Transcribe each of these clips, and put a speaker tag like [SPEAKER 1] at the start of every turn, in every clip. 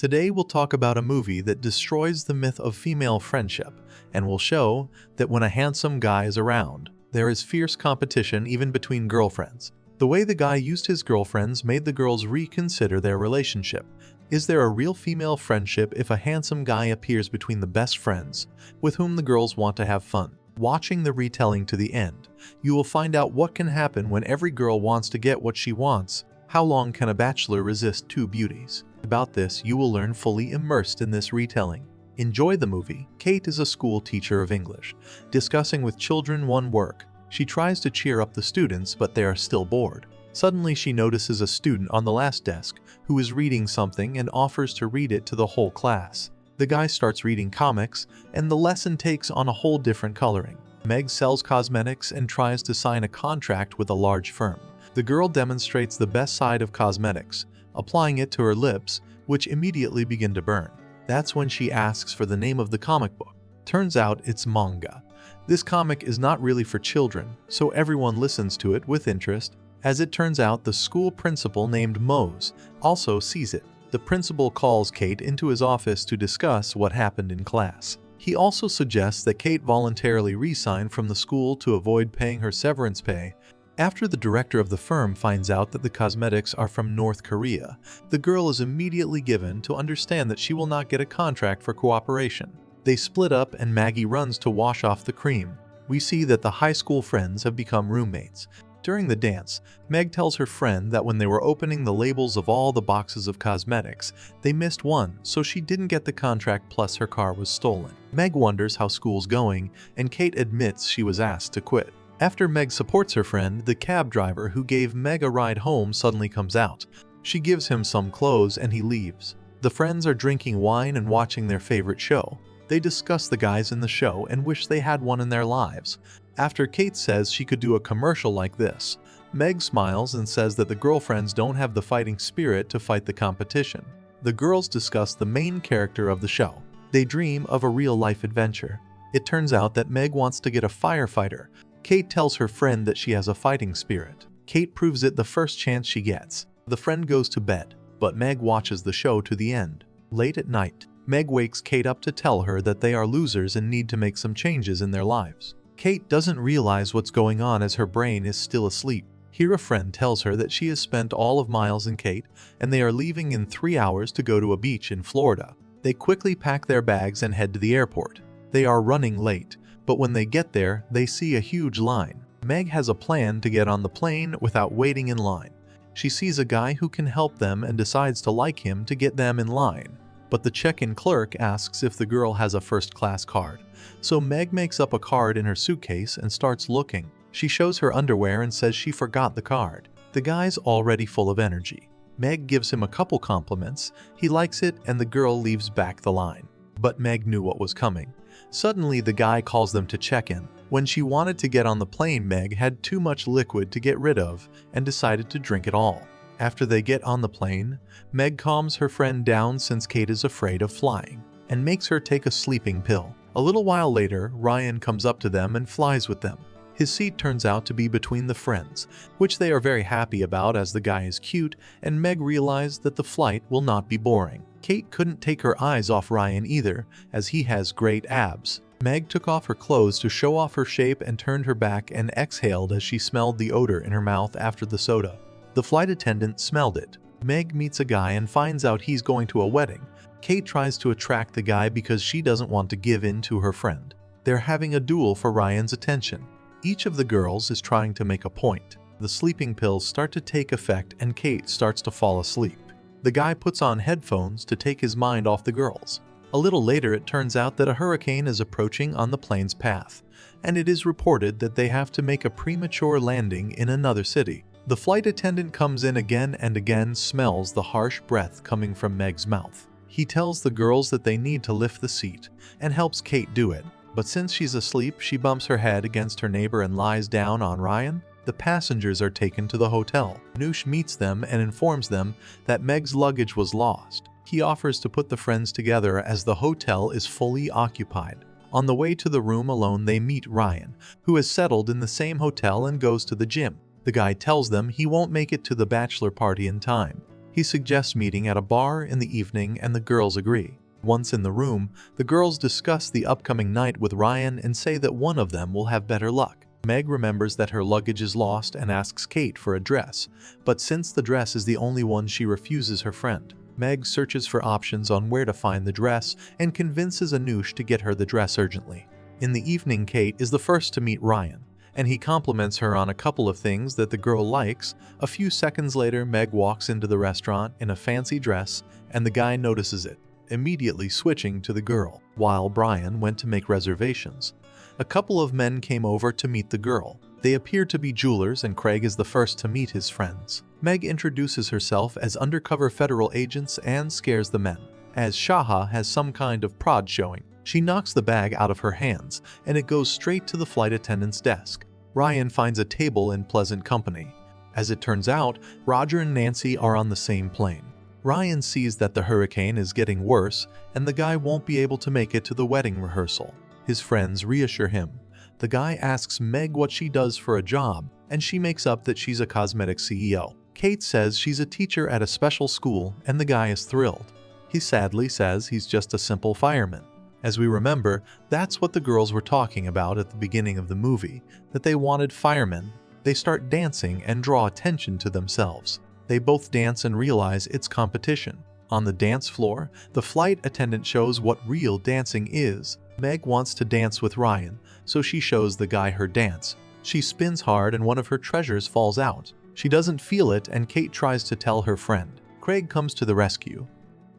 [SPEAKER 1] Today we'll talk about a movie that destroys the myth of female friendship and will show that when a handsome guy is around, there is fierce competition even between girlfriends. The way the guy used his girlfriends made the girls reconsider their relationship. Is there a real female friendship if a handsome guy appears between the best friends with whom the girls want to have fun? Watching the retelling to the end, you will find out what can happen when every girl wants to get what she wants. How long can a bachelor resist two beauties? About this, you will learn fully immersed in this retelling. Enjoy the movie. Kate is a school teacher of English, discussing with children one work. She tries to cheer up the students, but they are still bored. Suddenly, she notices a student on the last desk who is reading something and offers to read it to the whole class. The guy starts reading comics, and the lesson takes on a whole different coloring. Meg sells cosmetics and tries to sign a contract with a large firm. The girl demonstrates the best side of cosmetics, applying it to her lips, which immediately begin to burn. That's when she asks for the name of the comic book. Turns out it's manga. This comic is not really for children, so everyone listens to it with interest. As it turns out, the school principal named Mose also sees it. The principal calls Kate into his office to discuss what happened in class. He also suggests that Kate voluntarily resign from the school to avoid paying her severance pay. After the director of the firm finds out that the cosmetics are from North Korea, the girl is immediately given to understand that she will not get a contract for cooperation. They split up and Maggie runs to wash off the cream. We see that the high school friends have become roommates. During the dance, Meg tells her friend that when they were opening the labels of all the boxes of cosmetics, they missed one, so she didn't get the contract, plus her car was stolen. Meg wonders how school's going, and Kate admits she was asked to quit. After Meg supports her friend, the cab driver who gave Meg a ride home suddenly comes out. She gives him some clothes and he leaves. The friends are drinking wine and watching their favorite show. They discuss the guys in the show and wish they had one in their lives. After Kate says she could do a commercial like this, Meg smiles and says that the girlfriends don't have the fighting spirit to fight the competition. The girls discuss the main character of the show. They dream of a real-life adventure. It turns out that Meg wants to get a firefighter. Kate tells her friend that she has a fighting spirit. Kate proves it the first chance she gets. The friend goes to bed, but Meg watches the show to the end. Late at night, Meg wakes Kate up to tell her that they are losers and need to make some changes in their lives. Kate doesn't realize what's going on as her brain is still asleep. Here a friend tells her that she has spent all of Miles and Kate, and they are leaving in 3 hours to go to a beach in Florida. They quickly pack their bags and head to the airport. They are running late, but when they get there, they see a huge line. Meg has a plan to get on the plane without waiting in line. She sees a guy who can help them and decides to like him to get them in line. But the check-in clerk asks if the girl has a first-class card. So Meg makes up a card in her suitcase and starts looking. She shows her underwear and says she forgot the card. The guy's already full of energy. Meg gives him a couple compliments. He likes it and the girl leaves back the line. But Meg knew what was coming. Suddenly, the guy calls them to check in. When she wanted to get on the plane, Meg had too much liquid to get rid of and decided to drink it all. After they get on the plane, Meg calms her friend down since Kate is afraid of flying and makes her take a sleeping pill. A little while later, Ryan comes up to them and flies with them. His seat turns out to be between the friends, which they are very happy about as the guy is cute, and Meg realized that the flight will not be boring. Kate couldn't take her eyes off Ryan either, as he has great abs. Meg took off her clothes to show off her shape and turned her back and exhaled as she smelled the odor in her mouth after the soda. The flight attendant smelled it. Meg meets a guy and finds out he's going to a wedding. Kate tries to attract the guy because she doesn't want to give in to her friend. They're having a duel for Ryan's attention. Each of the girls is trying to make a point. The sleeping pills start to take effect and Kate starts to fall asleep. The guy puts on headphones to take his mind off the girls. A little later, it turns out that a hurricane is approaching on the plane's path, and it is reported that they have to make a premature landing in another city. The flight attendant comes in again and again, smells the harsh breath coming from Meg's mouth. He tells the girls that they need to lift the seat and helps Kate do it. But since she's asleep, she bumps her head against her neighbor and lies down on Ryan. The passengers are taken to the hotel. Noosh meets them and informs them that Meg's luggage was lost. He offers to put the friends together as the hotel is fully occupied. On the way to the room alone, they meet Ryan, who has settled in the same hotel and goes to the gym. The guy tells them he won't make it to the bachelor party in time. He suggests meeting at a bar in the evening and the girls agree. Once in the room, the girls discuss the upcoming night with Ryan and say that one of them will have better luck. Meg remembers that her luggage is lost and asks Kate for a dress, but since the dress is the only one, she refuses her friend. Meg searches for options on where to find the dress and convinces Anush to get her the dress urgently. In the evening, Kate is the first to meet Ryan, and he compliments her on a couple of things that the girl likes. A few seconds later, Meg walks into the restaurant in a fancy dress, and the guy notices it, immediately switching to the girl. While Brian went to make reservations, a couple of men came over to meet the girl. They appear to be jewelers, and Craig is the first to meet his friends. Meg introduces herself as undercover federal agents and scares the men. As Shaha has some kind of prod showing, she knocks the bag out of her hands, and it goes straight to the flight attendant's desk. Ryan finds a table in pleasant company. As it turns out, Roger and Nancy are on the same plane. Ryan sees that the hurricane is getting worse, and the guy won't be able to make it to the wedding rehearsal. His friends reassure him. The guy asks Meg what she does for a job, and she makes up that she's a cosmetics CEO. Kate says she's a teacher at a special school, and the guy is thrilled. He sadly says he's just a simple fireman. As we remember, that's what the girls were talking about at the beginning of the movie, that they wanted firemen. They start dancing and draw attention to themselves. They both dance and realize it's competition. On the dance floor, the flight attendant shows what real dancing is. Meg wants to dance with Ryan, so she shows the guy her dance. She spins hard and one of her treasures falls out. She doesn't feel it, and Kate tries to tell her friend. Craig comes to the rescue.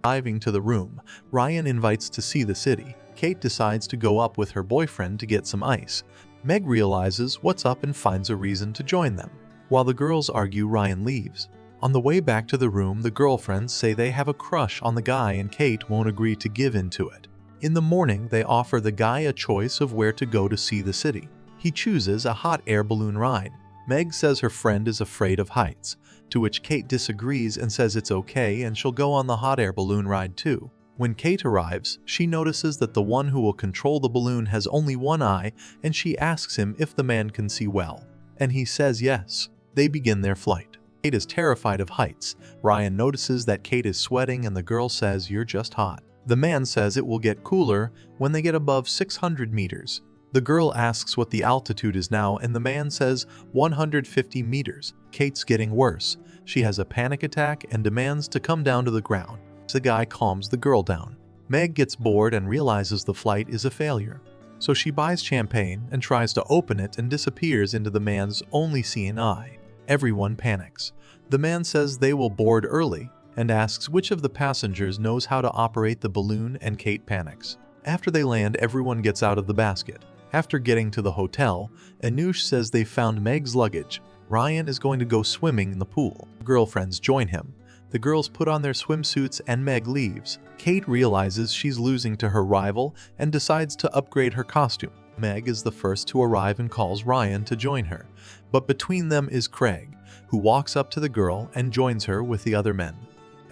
[SPEAKER 1] Arriving to the room, Ryan invites to see the city. Kate decides to go up with her boyfriend to get some ice. Meg realizes what's up and finds a reason to join them. While the girls argue, Ryan leaves. On the way back to the room, the girlfriends say they have a crush on the guy, and Kate won't agree to give in to it. In the morning, they offer the guy a choice of where to go to see the city. He chooses a hot air balloon ride. Meg says her friend is afraid of heights, to which Kate disagrees and says it's okay and she'll go on the hot air balloon ride too. When Kate arrives, she notices that the one who will control the balloon has only one eye, and she asks him if the man can see well. And he says yes. They begin their flight. Kate is terrified of heights. Ryan notices that Kate is sweating, and the girl says, "You're just hot." The man says it will get cooler when they get above 600 meters. The girl asks what the altitude is now, and the man says 150 meters. Kate's getting worse. She has a panic attack and demands to come down to the ground. The guy calms the girl down. Meg gets bored and realizes the flight is a failure. So she buys champagne and tries to open it and disappears into the man's only seeing eye. Everyone panics. The man says they will board early and asks which of the passengers knows how to operate the balloon, and Kate panics. After they land, everyone gets out of the basket. After getting to the hotel, Anush says they found Meg's luggage. Ryan is going to go swimming in the pool. Girlfriends join him. The girls put on their swimsuits and Meg leaves. Kate realizes she's losing to her rival and decides to upgrade her costume. Meg is the first to arrive and calls Ryan to join her, but between them is Craig, who walks up to the girl and joins her with the other men.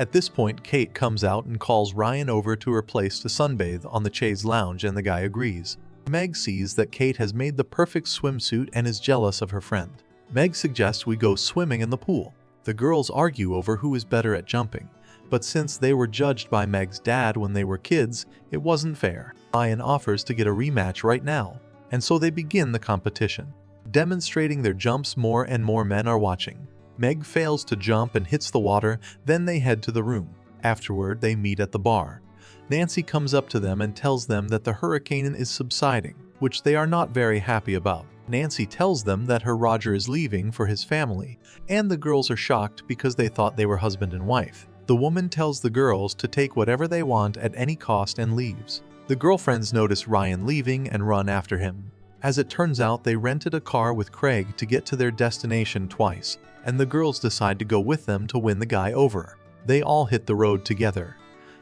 [SPEAKER 1] At this point, Kate comes out and calls Ryan over to her place to sunbathe on the chaise lounge, and the guy agrees. Meg sees that Kate has made the perfect swimsuit and is jealous of her friend. Meg suggests we go swimming in the pool. The girls argue over who is better at jumping, but since they were judged by Meg's dad when they were kids, it wasn't fair. Ryan offers to get a rematch right now, and so they begin the competition. Demonstrating their jumps, more and more men are watching. Meg fails to jump and hits the water, then they head to the room. Afterward, they meet at the bar. Nancy comes up to them and tells them that the hurricane is subsiding, which they are not very happy about. Nancy tells them that her Roger is leaving for his family, and the girls are shocked because they thought they were husband and wife. The woman tells the girls to take whatever they want at any cost and leaves. The girlfriends notice Ryan leaving and run after him. As it turns out, they rented a car with Craig to get to their destination twice, and the girls decide to go with them to win the guy over. They all hit the road together.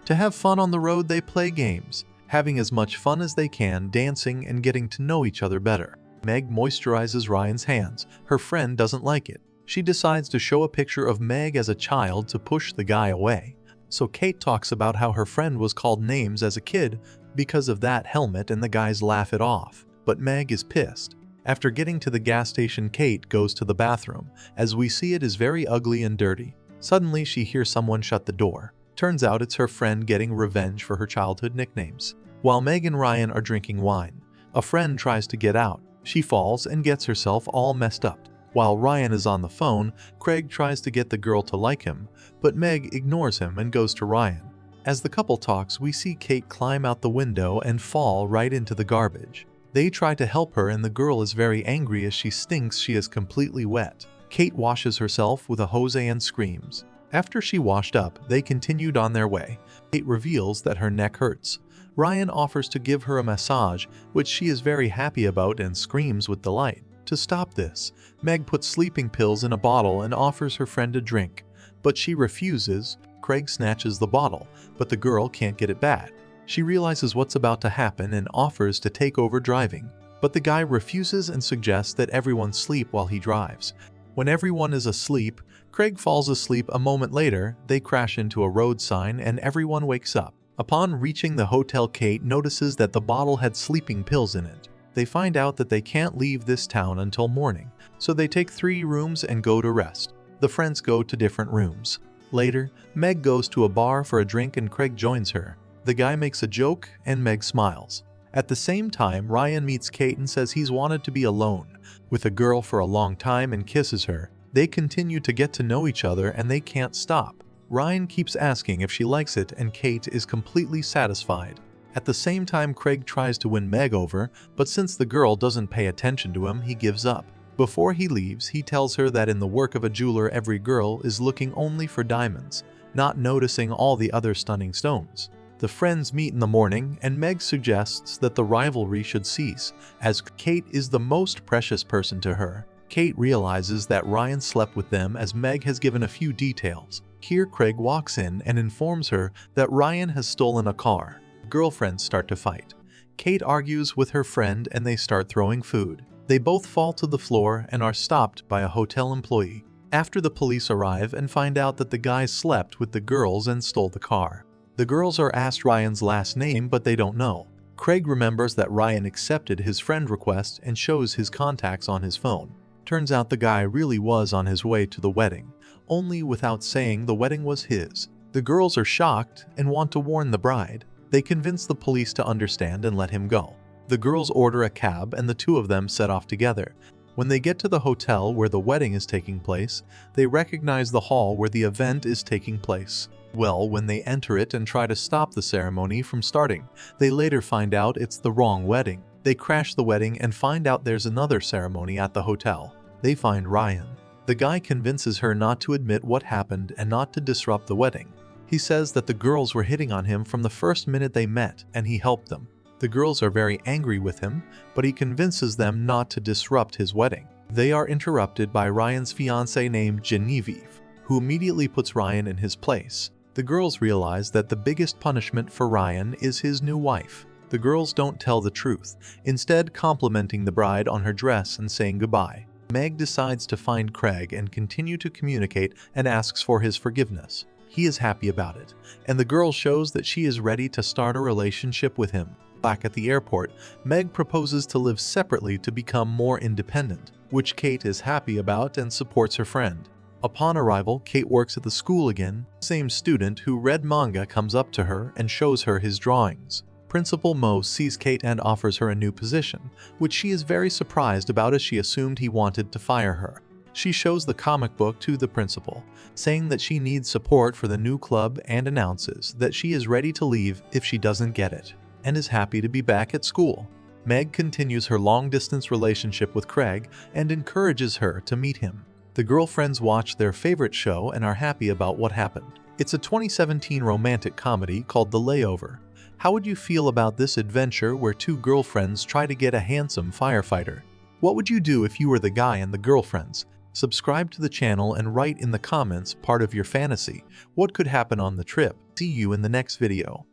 [SPEAKER 1] To have fun on the road, they play games, having as much fun as they can, dancing and getting to know each other better. Meg moisturizes Ryan's hands. Her friend doesn't like it. She decides to show a picture of Meg as a child to push the guy away. So Kate talks about how her friend was called names as a kid because of that helmet, and the guys laugh it off. But Meg is pissed. After getting to the gas station, Kate goes to the bathroom, as we see it is very ugly and dirty. Suddenly, she hears someone shut the door. Turns out it's her friend getting revenge for her childhood nicknames. While Meg and Ryan are drinking wine, a friend tries to get out. She falls and gets herself all messed up. While Ryan is on the phone, Craig tries to get the girl to like him, but Meg ignores him and goes to Ryan. As the couple talks, we see Kate climb out the window and fall right into the garbage. They try to help her and the girl is very angry as she stinks. She is completely wet. Kate washes herself with a hose and screams. After she washed up, they continued on their way. Kate reveals that her neck hurts. Ryan offers to give her a massage, which she is very happy about and screams with delight. To stop this, Meg puts sleeping pills in a bottle and offers her friend a drink, but she refuses. Craig snatches the bottle, but the girl can't get it back. She realizes what's about to happen and offers to take over driving, but the guy refuses and suggests that everyone sleep while he drives. When everyone is asleep, Craig falls asleep. A moment later, they crash into a road sign and everyone wakes up. Upon reaching the hotel, Kate notices that the bottle had sleeping pills in it. They find out that they can't leave this town until morning, so they take 3 rooms and go to rest. The friends go to different rooms. Later, Meg goes to a bar for a drink and Craig joins her. The guy makes a joke and Meg smiles. At the same time, Ryan meets Kate and says he's wanted to be alone with a girl for a long time and kisses her. They continue to get to know each other and they can't stop. Ryan keeps asking if she likes it and Kate is completely satisfied. At the same time, Craig tries to win Meg over, but since the girl doesn't pay attention to him, he gives up. Before he leaves, he tells her that in the work of a jeweler, every girl is looking only for diamonds, not noticing all the other stunning stones. The friends meet in the morning, and Meg suggests that the rivalry should cease, as Kate is the most precious person to her. Kate realizes that Ryan slept with them as Meg has given a few details. Here, Craig walks in and informs her that Ryan has stolen a car. Girlfriends start to fight. Kate argues with her friend and they start throwing food. They both fall to the floor and are stopped by a hotel employee. After the police arrive and find out that the guy slept with the girls and stole the car. The girls are asked Ryan's last name, but they don't know. Craig remembers that Ryan accepted his friend request and shows his contacts on his phone. Turns out the guy really was on his way to the wedding, only without saying the wedding was his. The girls are shocked and want to warn the bride. They convince the police to understand and let him go. The girls order a cab and the two of them set off together. When they get to the hotel where the wedding is taking place, they recognize the hall where the event is taking place. Well, when they enter it and try to stop the ceremony from starting, they later find out it's the wrong wedding. They crash the wedding and find out there's another ceremony at the hotel. They find Ryan. The guy convinces her not to admit what happened and not to disrupt the wedding. He says that the girls were hitting on him from the first minute they met and he helped them. The girls are very angry with him, but he convinces them not to disrupt his wedding. They are interrupted by Ryan's fiancée named Genevieve, who immediately puts Ryan in his place. The girls realize that the biggest punishment for Ryan is his new wife. The girls don't tell the truth, instead complimenting the bride on her dress and saying goodbye. Meg decides to find Craig and continue to communicate and asks for his forgiveness. He is happy about it, and the girl shows that she is ready to start a relationship with him. Back at the airport, Meg proposes to live separately to become more independent, which Kate is happy about and supports her friend. Upon arrival, Kate works at the school again. Same student who read manga comes up to her and shows her his drawings. Principal Mo sees Kate and offers her a new position, which she is very surprised about as she assumed he wanted to fire her. She shows the comic book to the principal, saying that she needs support for the new club and announces that she is ready to leave if she doesn't get it, and is happy to be back at school. Meg continues her long-distance relationship with Craig and encourages her to meet him. The girlfriends watch their favorite show and are happy about what happened. It's a 2017 romantic comedy called The Layover. How would you feel about this adventure where two girlfriends try to get a handsome firefighter? What would you do if you were the guy and the girlfriends? Subscribe to the channel and write in the comments part of your fantasy. What could happen on the trip? See you in the next video.